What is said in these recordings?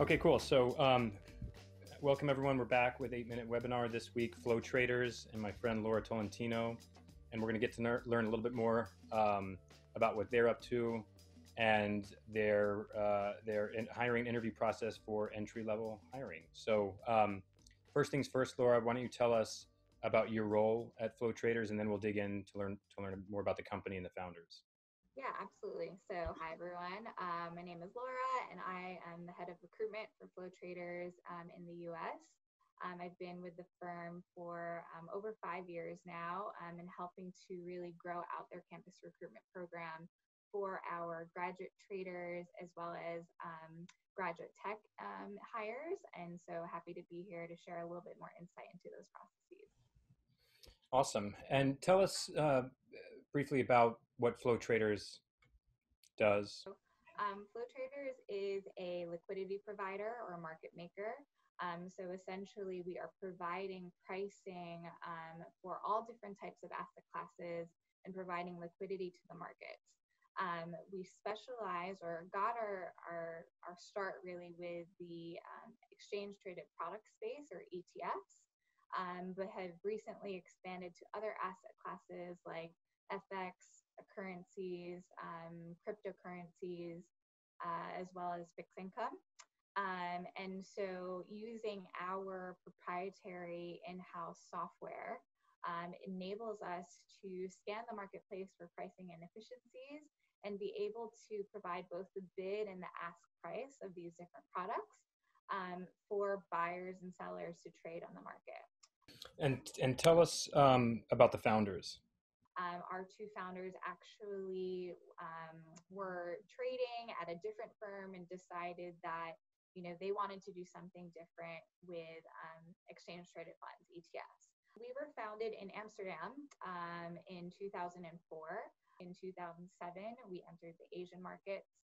Okay, cool. So, welcome everyone. We're back with 8-minute webinar this week. Flow traders and my friend Laura Tolentino, and we're going to get to learn a little bit more about what they're up to and their hiring interview process for entry-level hiring. So, first things first, Laura, why don't you tell us about your role at Flow Traders, and then we'll dig in to learn more about the company and the founders. Yeah, absolutely. So hi, everyone. My name is Laura, and I am the head of recruitment for Flow Traders in the U.S. I've been with the firm for over 5 years now and helping to really grow out their campus recruitment program for our graduate traders as well as graduate tech hires. And so happy to be here to share a little bit more insight into those processes. Awesome. And tell us briefly about what Flow Traders does. Flow Traders is a liquidity provider or a market maker. So essentially, we are providing pricing for all different types of asset classes and providing liquidity to the markets. We specialize or got our start really with the exchange traded product space or ETFs, but have recently expanded to other asset classes like FX, currencies, cryptocurrencies, as well as fixed income. And so using our proprietary in-house software enables us to scan the marketplace for pricing inefficiencies and be able to provide both the bid and the ask price of these different products for buyers and sellers to trade on the market. And tell us about the founders. Our two founders actually were trading at a different firm and decided that they wanted to do something different with exchange traded funds, ETFs. We were founded in Amsterdam in 2004. In 2007, we entered the Asian markets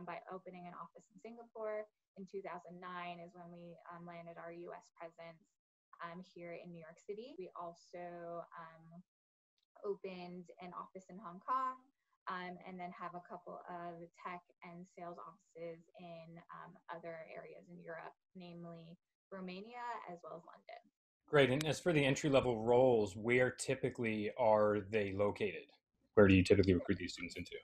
by opening an office in Singapore. In 2009 is when we landed our US presence here in New York City. We also opened an office in Hong Kong and then have a couple of tech and sales offices in other areas in Europe, namely Romania as well as London. Great. And as for the entry-level roles, where typically are they located? Where do you typically recruit these students into?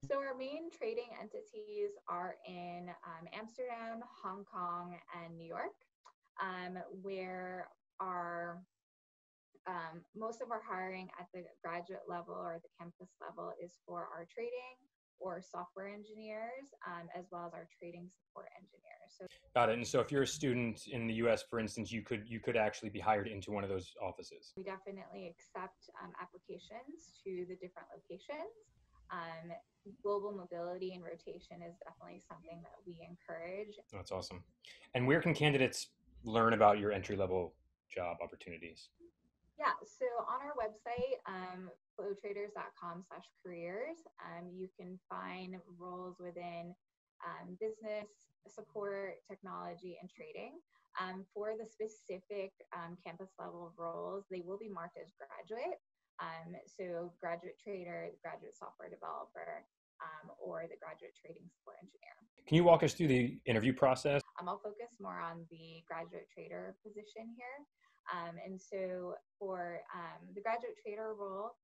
So our main trading entities are in Amsterdam, Hong Kong, and New York, where our most of our hiring at the graduate level or the campus level is for our trading or software engineers, as well as our trading support engineers. So, got it. And so if you're a student in the US, for instance, you could actually be hired into one of those offices. We definitely accept applications to the different locations. Global mobility and rotation is definitely something that we encourage. That's awesome. And where can candidates learn about your entry-level job opportunities? Yeah, so on our website, flowtraders.com/careers, you can find roles within business, support, technology, and trading. For the specific campus level roles, they will be marked as graduate. So graduate trader, graduate software developer, or the graduate trading support engineer. Can you walk us through the interview process? I'll focus more on the graduate trader position here. And so for the graduate trader role,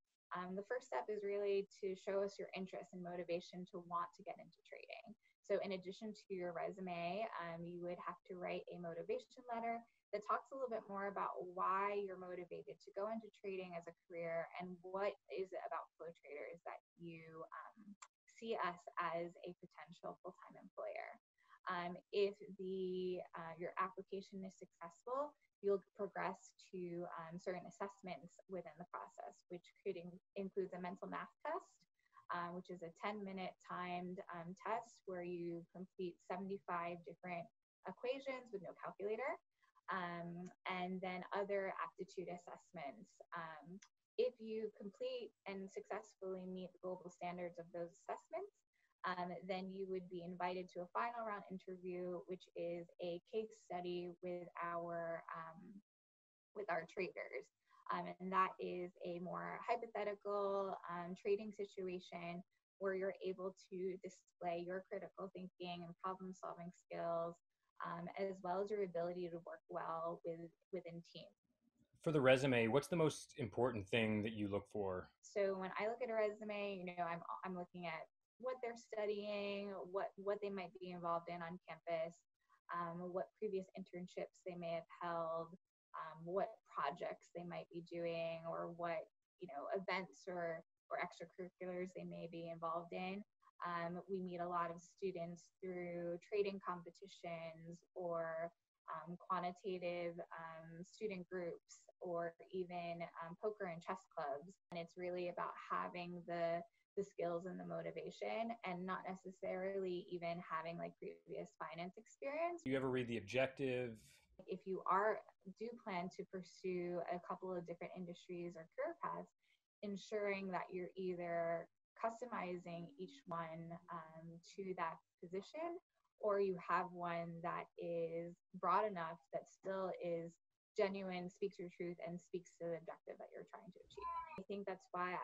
the first step is really to show us your interest and motivation to want to get into trading. So in addition to your resume, you would have to write a motivation letter that talks a little bit more about why you're motivated to go into trading as a career and what is it about Flow Traders that you see us as a potential full-time employer. If your application is successful, you'll progress to certain assessments within the process, which could include a mental math test, which is a 10-minute timed test where you complete 75 different equations with no calculator, and then other aptitude assessments. If you complete and successfully meet the global standards of those assessments, then you would be invited to a final round interview, which is a case study with our traders. And that is a more hypothetical trading situation where you're able to display your critical thinking and problem solving skills, as well as your ability to work well within teams. For the resume, what's the most important thing that you look for? So when I look at a resume, I'm looking at what they're studying, what they might be involved in on campus, what previous internships they may have held, what projects they might be doing, or what events or extracurriculars they may be involved in. We meet a lot of students through trading competitions or quantitative student groups, or even poker and chess clubs. And it's really about having the skills and the motivation, and not necessarily even having like previous finance experience. Do you ever read the objective? If you do plan to pursue a couple of different industries or career paths, ensuring that you're either customizing each one to that position, or you have one that is broad enough that still is genuine, speaks your truth, and speaks to the objective that you're trying to achieve. I think that's why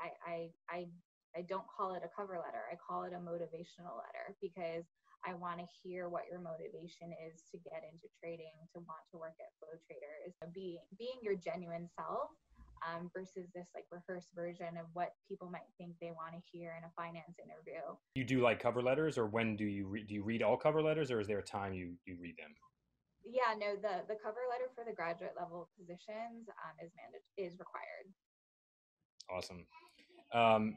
I don't call it a cover letter. I call it a motivational letter, because I want to hear what your motivation is to get into trading, to want to work at Flow Traders. Being your genuine self versus this like rehearsed version of what people might think they want to hear in a finance interview. You do like cover letters, or when do you read all cover letters, or is there a time you read them? Yeah, no, the cover letter for the graduate level positions is required. Awesome.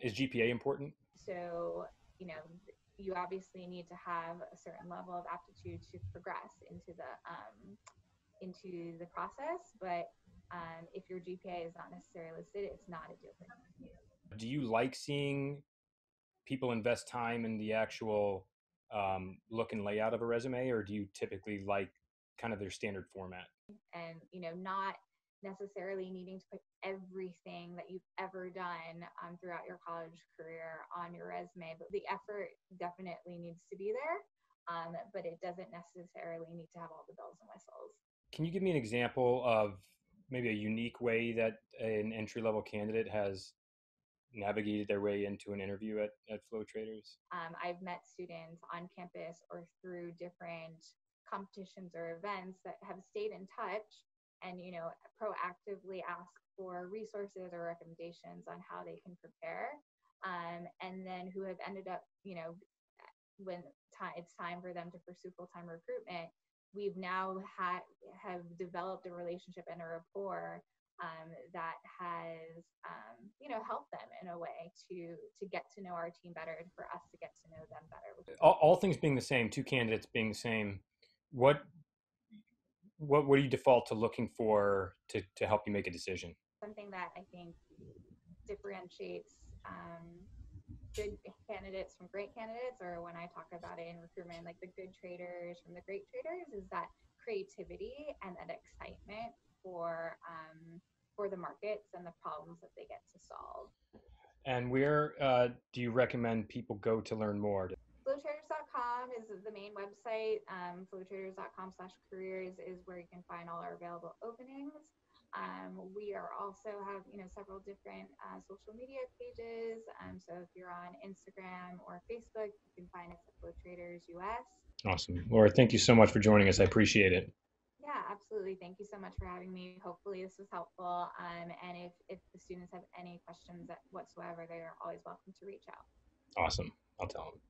Is GPA important? So, you obviously need to have a certain level of aptitude to progress into the process, but if your GPA is not necessarily listed, it's not a deal breaker. Do you like seeing people invest time in the actual look and layout of a resume, or do you typically like kind of their standard format? And not necessarily needing to put everything that you've ever done throughout your college career on your resume, but the effort definitely needs to be there, but it doesn't necessarily need to have all the bells and whistles. Can you give me an example of maybe a unique way that an entry-level candidate has navigated their way into an interview at Flow Traders? I've met students on campus or through different competitions or events that have stayed in touch and proactively ask for resources or recommendations on how they can prepare, and then who have ended up when it's time for them to pursue full-time recruitment, we've now have developed a relationship and a rapport that has helped them in a way to get to know our team better, and for us to get to know them better. All things being the same, two candidates being the same, what do you default to looking for to help you make a decision? Something that I think differentiates good candidates from great candidates, or when I talk about it in recruitment, like the good traders from the great traders, is that creativity and that excitement for the markets and the problems that they get to solve. And where do you recommend people go to learn more? Flowtraders.com is the main website. Flowtraders.com/careers is where you can find all our available openings. We also have several different social media pages. So if you're on Instagram or Facebook, you can find us at Flow Traders US. Awesome. Laura, thank you so much for joining us. I appreciate it. Yeah, absolutely. Thank you so much for having me. Hopefully this was helpful. And if the students have any questions whatsoever, they are always welcome to reach out. Awesome. I'll tell them.